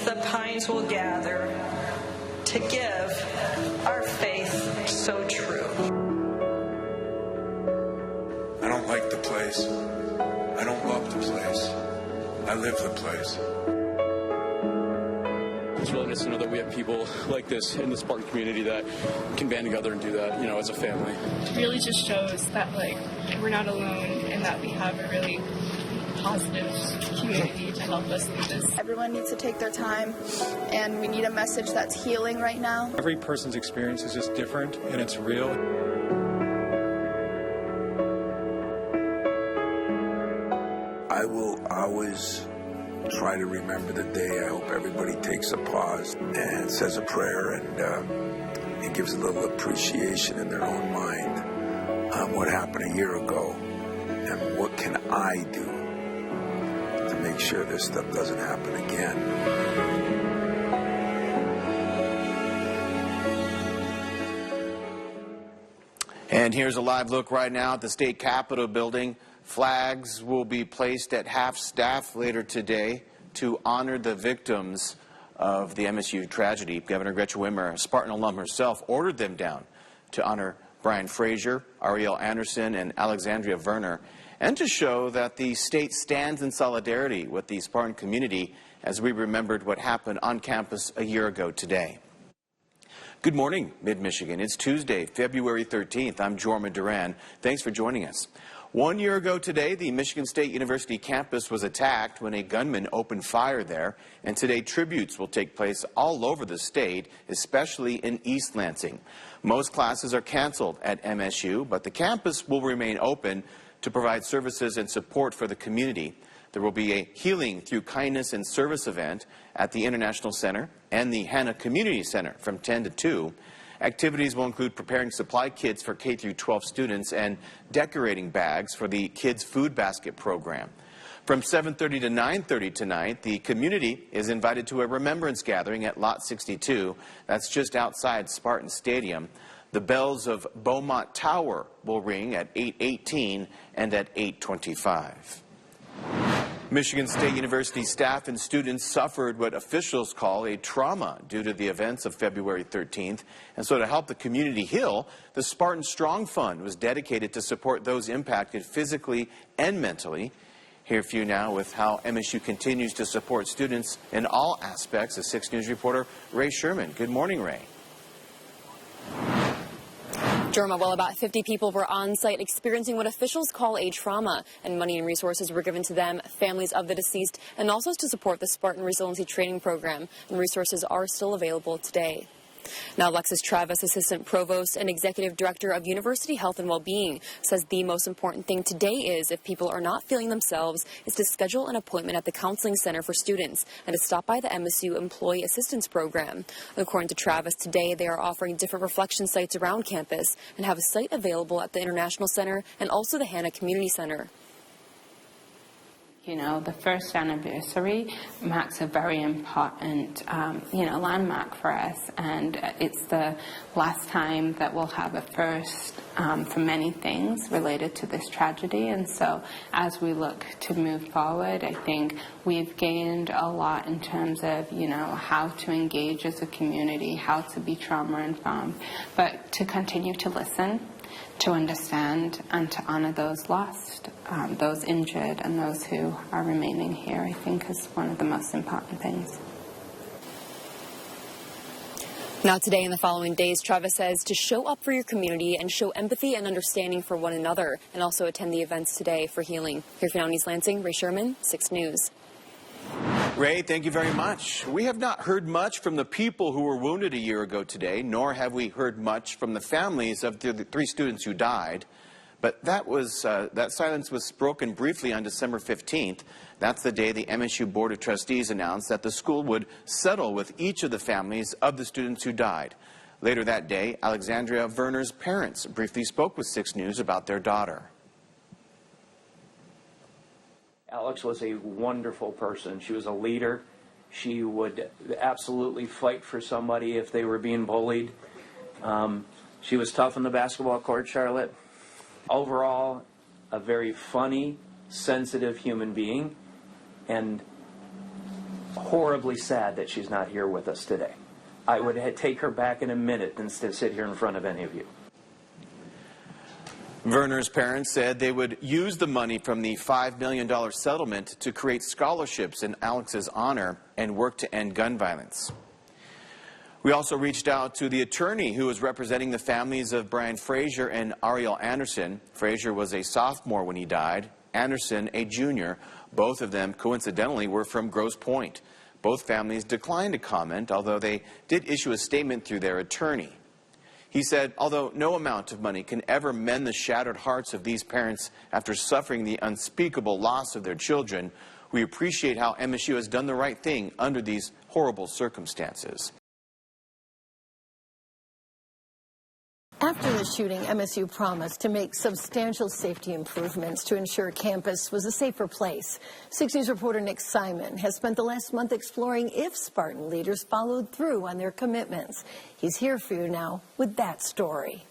the pines will gather to give our faith so true. I don't like the place. I don't love the place. I live the place. It's really nice to know that we have people like this in the Spartan community that can band together and do that, you know, as a family. It really just shows that, like, we're not alone and that we have a really positive community to help us through this. Everyone needs to take their time, and we need a message that's healing right now. Every person's experience is just different, and it's real. I will always try to remember the day. I hope everybody takes a pause and says a prayer and gives a little appreciation in their own mind on what happened a year ago and what can I do to make sure this stuff doesn't happen again. And here's a live look right now at the state capitol building. Flags will be placed at half-staff later today to honor the victims of the MSU tragedy. Governor Gretchen Whitmer, a Spartan alum herself, ordered them down to honor Brian Frazier, Ariel Anderson, and Alexandria Werner, and to show that the state stands in solidarity with the Spartan community as we remembered what happened on campus a year ago today. Good morning, Mid-Michigan. It's Tuesday, February 13th. I'm Jorma Duran. Thanks for joining us. 1 year ago today, the Michigan State University campus was attacked when a gunman opened fire there, and today tributes will take place all over the state, especially in East Lansing. Most classes are canceled at MSU, but the campus will remain open to provide services and support for the community. There will be a Healing Through Kindness and Service event at the International Center and the Hannah Community Center from 10 to 2. Activities will include preparing supply kits for K-12 students and decorating bags for the Kids Food Basket program. From 7:30 to 9:30 tonight, the community is invited to a remembrance gathering at Lot 62. That's just outside Spartan Stadium. The bells of Beaumont Tower will ring at 8:18 and at 8:25. Michigan State University staff and students suffered what officials call a trauma due to the events of February 13th. And so to help the community heal, the Spartan Strong Fund was dedicated to support those impacted physically and mentally. Here for you now with how MSU continues to support students in all aspects is 6 News reporter Ray Sherman. Good morning, Ray. Jorma, well, about 50 people were on site experiencing what officials call a trauma, and money and resources were given to them, families of the deceased, and also to support the Spartan Resiliency Training Program, and resources are still available today. Now, Alexis Travis, Assistant Provost and Executive Director of University Health and Wellbeing, says the most important thing today is, if people are not feeling themselves, is to schedule an appointment at the Counseling Center for Students and to stop by the MSU Employee Assistance Program. According to Travis, today they are offering different reflection sites around campus and have a site available at the International Center and also the Hannah Community Center. You know, the first anniversary marks a very important, landmark for us, and it's the last time that we'll have a first for many things related to this tragedy. And so as we look to move forward, I think we've gained a lot in terms of, how to engage as a community, how to be trauma-informed, but to continue to listen, to understand, and to honor those lost, those injured, and those who are remaining here, I think is one of the most important things. Now, today and the following days, Travis says to show up for your community and show empathy and understanding for one another, and also attend the events today for healing. Here for now in East Lansing, Ray Sherman, 6 News. Ray, thank you very much. We have not heard much from the people who were wounded a year ago today, nor have we heard much from the families of the 3 students who died. But that silence was broken briefly on December 15th. That's the day the MSU Board of Trustees announced that the school would settle with each of the families of the students who died. Later that day, Alexandria Werner's parents briefly spoke with 6 News about their daughter. Alex was a wonderful person. She was a leader. She would absolutely fight for somebody if they were being bullied. She was tough on the basketball court, Charlotte. Overall, a very funny, sensitive human being, and horribly sad that she's not here with us today. I would take her back in a minute instead of sit here in front of any of you. Werner's parents said they would use the money from the $5 million settlement to create scholarships in Alex's honor and work to end gun violence. We also reached out to the attorney who was representing the families of Brian Frazier and Ariel Anderson. Frazier was a sophomore when he died, Anderson a junior. Both of them, coincidentally, were from Grosse Pointe. Both families declined to comment, although they did issue a statement through their attorney. He said, although no amount of money can ever mend the shattered hearts of these parents after suffering the unspeakable loss of their children, we appreciate how MSU has done the right thing under these horrible circumstances. After the shooting, MSU promised to make substantial safety improvements to ensure campus was a safer place. 6 News reporter Nick Simon has spent the last month exploring if Spartan leaders followed through on their commitments. He's here for you now with that story.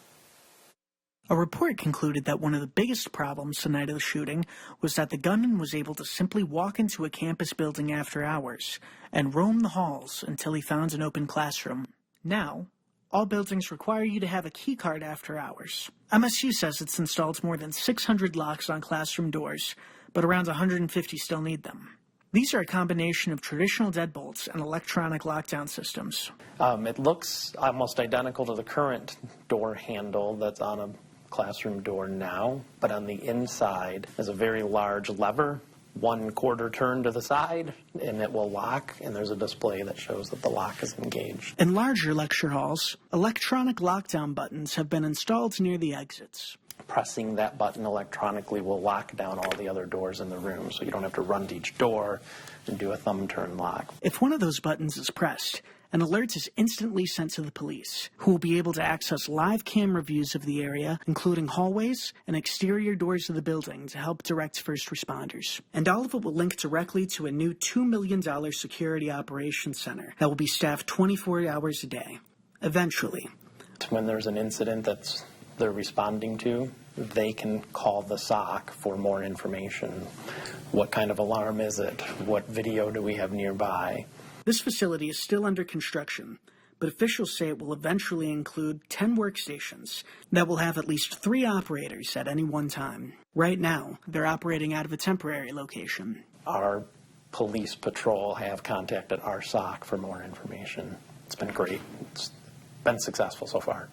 A report concluded that one of the biggest problems the night of the shooting was that the gunman was able to simply walk into a campus building after hours and roam the halls until he found an open classroom. Now, all buildings require you to have a key card after hours. MSU says it's installed more than 600 locks on classroom doors, but around 150 still need them. These are a combination of traditional deadbolts and electronic lockdown systems. It looks almost identical to the current door handle that's on a classroom door now, but on the inside is a very large lever, 1/4 turn to the side, and it will lock, and there's a display that shows that the lock is engaged. In larger lecture halls, electronic lockdown buttons have been installed near the exits. Pressing that button electronically will lock down all the other doors in the room, so you don't have to run to each door and do a thumb turn lock. If one of those buttons is pressed, an alert is instantly sent to the police, who will be able to access live camera views of the area, including hallways and exterior doors of the building, to help direct first responders. And all of it will link directly to a new $2 million security operations center that will be staffed 24 hours a day. Eventually. When there's an incident that they're responding to, they can call the SOC for more information. What kind of alarm is it? What video do we have nearby? This facility is still under construction, but officials say it will eventually include 10 workstations that will have at least 3 operators at any one time. Right now, they're operating out of a temporary location. Our police patrol have contacted our SOC for more information. It's been great. It's been successful so far.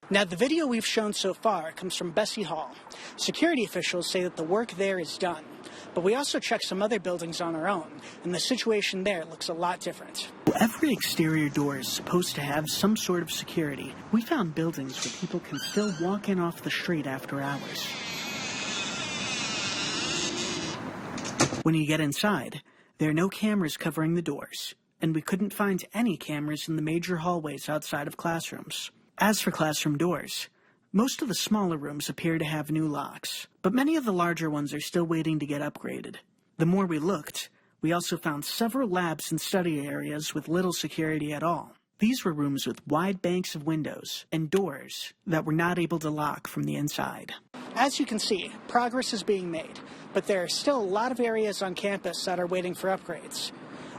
Now, the video we've shown so far comes from Bessie Hall. Security officials say that the work there is done. But we also checked some other buildings on our own, and the situation there looks a lot different. Every exterior door is supposed to have some sort of security. We found buildings where people can still walk in off the street after hours. When you get inside, there are no cameras covering the doors, and we couldn't find any cameras in the major hallways outside of classrooms. As for classroom doors, most of the smaller rooms appear to have new locks, but many of the larger ones are still waiting to get upgraded. The more we looked, we also found several labs and study areas with little security at all. These were rooms with wide banks of windows and doors that were not able to lock from the inside. As you can see, progress is being made, but there are still a lot of areas on campus that are waiting for upgrades.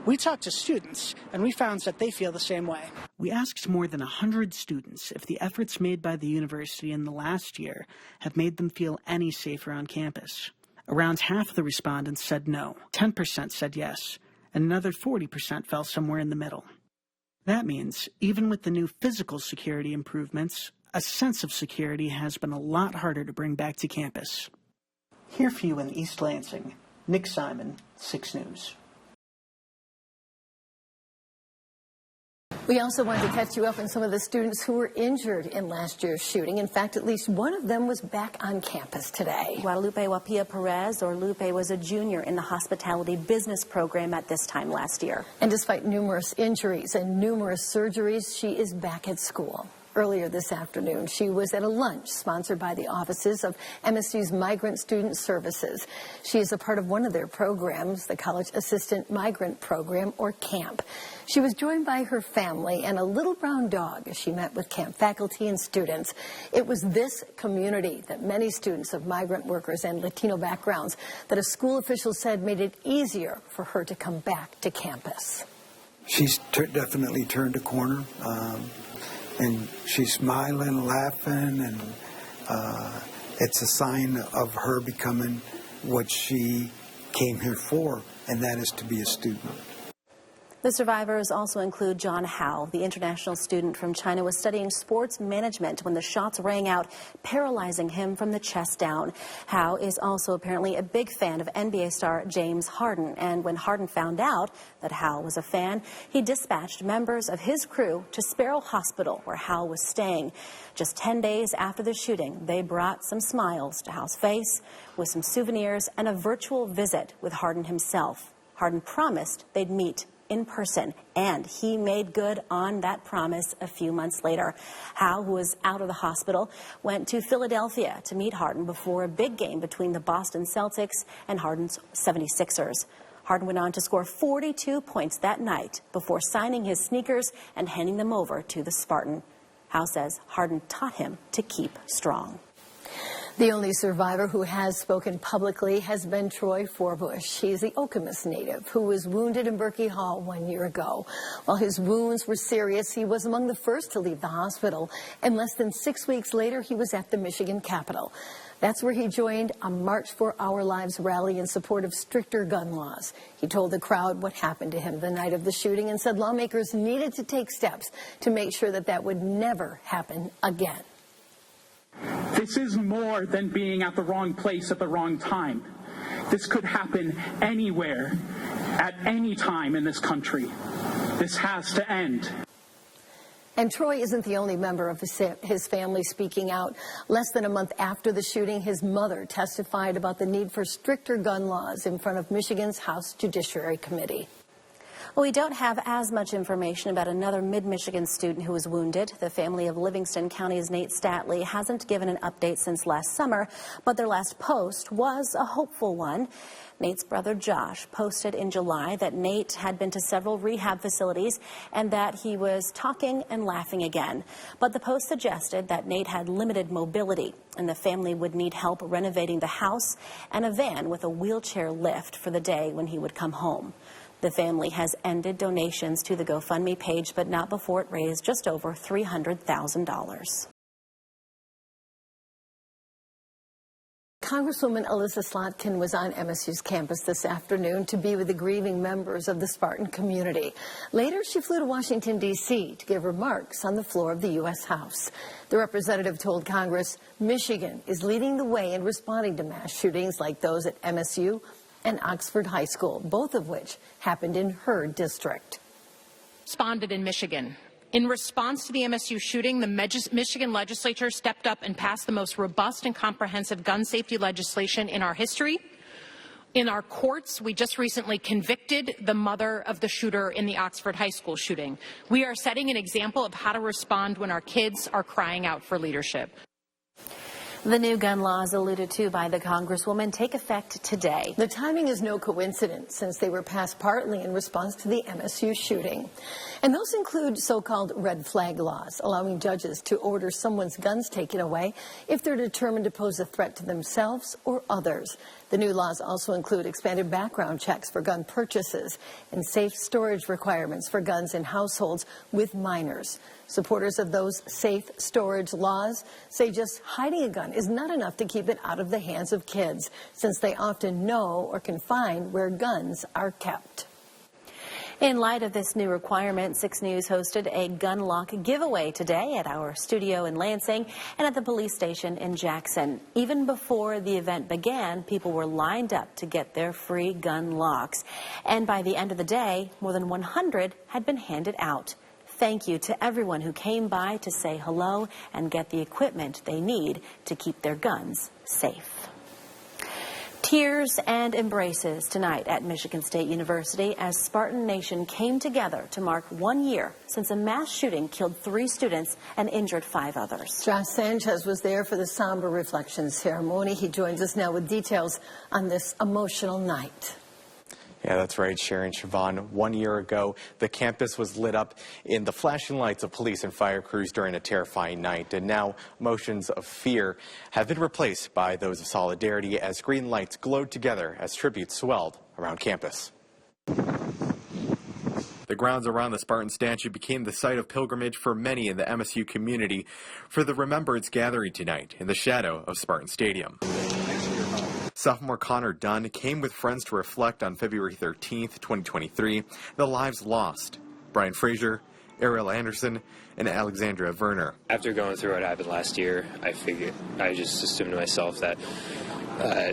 We talked to students, and we found that they feel the same way. We asked more than 100 students if the efforts made by the university in the last year have made them feel any safer on campus. Around half of the respondents said no, 10% said yes, and another 40% fell somewhere in the middle. That means, even with the new physical security improvements, a sense of security has been a lot harder to bring back to campus. Here for you in East Lansing, Nick Simon, 6 News. We also wanted to catch you up on some of the students who were injured in last year's shooting. In fact, at least one of them was back on campus today. Guadalupe Wapia Perez, or Lupe, was a junior in the hospitality business program at this time last year. And despite numerous injuries and numerous surgeries, she is back at school. Earlier this afternoon, she was at a lunch sponsored by the offices of MSU's Migrant Student Services. She is a part of one of their programs, the College Assistant Migrant Program, or CAMP. She was joined by her family and a little brown dog as she met with CAMP faculty and students. It was this community that many students of migrant workers and Latino backgrounds that a school official said made it easier for her to come back to campus. She's definitely turned a corner, and she's smiling, laughing, and it's a sign of her becoming what she came here for, and that is to be a student. The survivors also include John Howe. The international student from China was studying sports management when the shots rang out, paralyzing him from the chest down. Howe is also apparently a big fan of NBA star James Harden, and when Harden found out that Howe was a fan, he dispatched members of his crew to Sparrow Hospital, where Howe was staying. Just 10 days after the shooting, they brought some smiles to Howe's face with some souvenirs and a virtual visit with Harden himself. Harden promised they'd meet in person, and he made good on that promise a few months later. Howe, who was out of the hospital, went to Philadelphia to meet Harden before a big game between the Boston Celtics and Harden's 76ers. Harden went on to score 42 points that night before signing his sneakers and handing them over to the Spartan. Howe says Harden taught him to keep strong. The only survivor who has spoken publicly has been Troy Forbush. He's the Okemos native who was wounded in Berkey Hall 1 year ago. While his wounds were serious, he was among the first to leave the hospital, and less than 6 weeks later, he was at the Michigan Capitol. That's where he joined a March for Our Lives rally in support of stricter gun laws. He told the crowd what happened to him the night of the shooting and said lawmakers needed to take steps to make sure that that would never happen again. This is more than being at the wrong place at the wrong time. This could happen anywhere, at any time in this country. This has to end. And Troy isn't the only member of his family speaking out. Less than a month after the shooting, his mother testified about the need for stricter gun laws in front of Michigan's House Judiciary Committee. Well, we don't have as much information about another mid-Michigan student who was wounded. The family of Livingston County's Nate Statley hasn't given an update since last summer, but their last post was a hopeful one. Nate's brother Josh posted in July that Nate had been to several rehab facilities and that he was talking and laughing again. But the post suggested that Nate had limited mobility and the family would need help renovating the house and a van with a wheelchair lift for the day when he would come home. The family has ended donations to the GoFundMe page, but not before it raised just over $300,000. Congresswoman Alyssa Slotkin was on MSU's campus this afternoon to be with the grieving members of the Spartan community. Later, she flew to Washington, D.C. to give remarks on the floor of the U.S. House. The representative told Congress Michigan is leading the way in responding to mass shootings like those at MSU and Oxford High School, both of which happened in her district. Responded in Michigan. In response to the MSU shooting, the Michigan legislature stepped up and passed the most robust and comprehensive gun safety legislation in our history. In our courts, we just recently convicted the mother of the shooter in the Oxford High School shooting. We are setting an example of how to respond when our kids are crying out for leadership. The new gun laws alluded to by the Congresswoman take effect today. The timing is no coincidence since they were passed partly in response to the MSU shooting. And those include so-called red flag laws, allowing judges to order someone's guns taken away if they're determined to pose a threat to themselves or others. The new laws also include expanded background checks for gun purchases and safe storage requirements for guns in households with minors. Supporters of those safe storage laws say just hiding a gun is not enough to keep it out of the hands of kids, since they often know or can find where guns are kept. In light of this new requirement, 6 News hosted a gun lock giveaway today at our studio in Lansing and at the police station in Jackson. Even before the event began, people were lined up to get their free gun locks. And by the end of the day, more than 100 had been handed out. Thank you to everyone who came by to say hello and get the equipment they need to keep their guns safe. Tears and embraces tonight at Michigan State University as Spartan Nation came together to mark 1 year since a mass shooting killed 3 students and injured 5 others. Josh Sanchez was there for the somber reflection ceremony. He joins us now with details on this emotional night. Yeah, that's right, Sharon Siobhan. 1 year ago, the campus was lit up in the flashing lights of police and fire crews during a terrifying night. And now emotions of fear have been replaced by those of solidarity as green lights glowed together as tributes swelled around campus. The grounds around the Spartan statue became the site of pilgrimage for many in the MSU community for the Remembrance Gathering tonight in the shadow of Spartan Stadium. Sophomore Connor Dunn came with friends to reflect on February 13th, 2023, the lives lost. Brian Frazier, Ariel Anderson, and Alexandria Werner. After going through what happened last year, I just assumed to myself that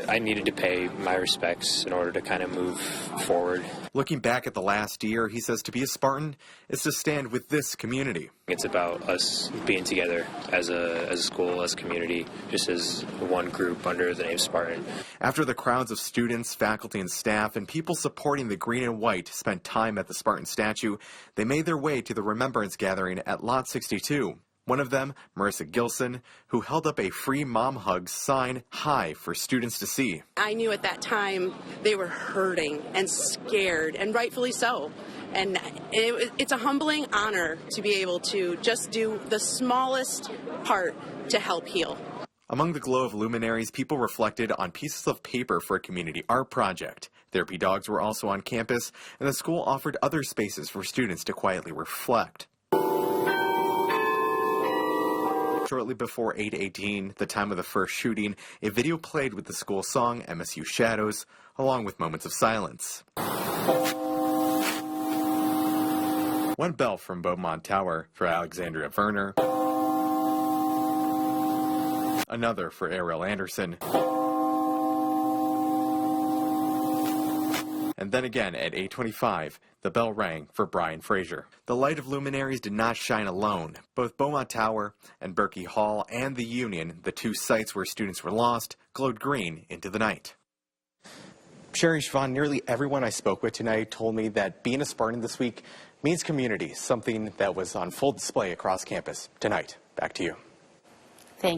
I needed to pay my respects in order to kind of move forward. Looking back at the last year, he says to be a Spartan is to stand with this community. It's about us being together as a school, as a community, just as one group under the name Spartan. After the crowds of students, faculty, and staff, and people supporting the green and white spent time at the Spartan statue, they made their way to the Remembrance Gathering at Lot 62. One of them, Marissa Gilson, who held up a free mom hugs sign high for students to see. I knew at that time they were hurting and scared, and rightfully so. And it's a humbling honor to be able to just do the smallest part to help heal. Among the glow of luminaries, people reflected on pieces of paper for a community art project. Therapy dogs were also on campus, and the school offered other spaces for students to quietly reflect. Shortly before 8:18, the time of the first shooting, a video played with the school song MSU Shadows, along with moments of silence. One bell from Beaumont Tower for Alexandria Werner. Another for Ariel Anderson. And then again at 8:25, the bell rang for Brian Frazier. The light of luminaries did not shine alone. Both Beaumont Tower and Berkey Hall and the Union, the 2 sites where students were lost, glowed green into the night. Sherry Siobhan, nearly everyone I spoke with tonight told me that being a Spartan this week means community, something that was on full display across campus tonight. Back to you.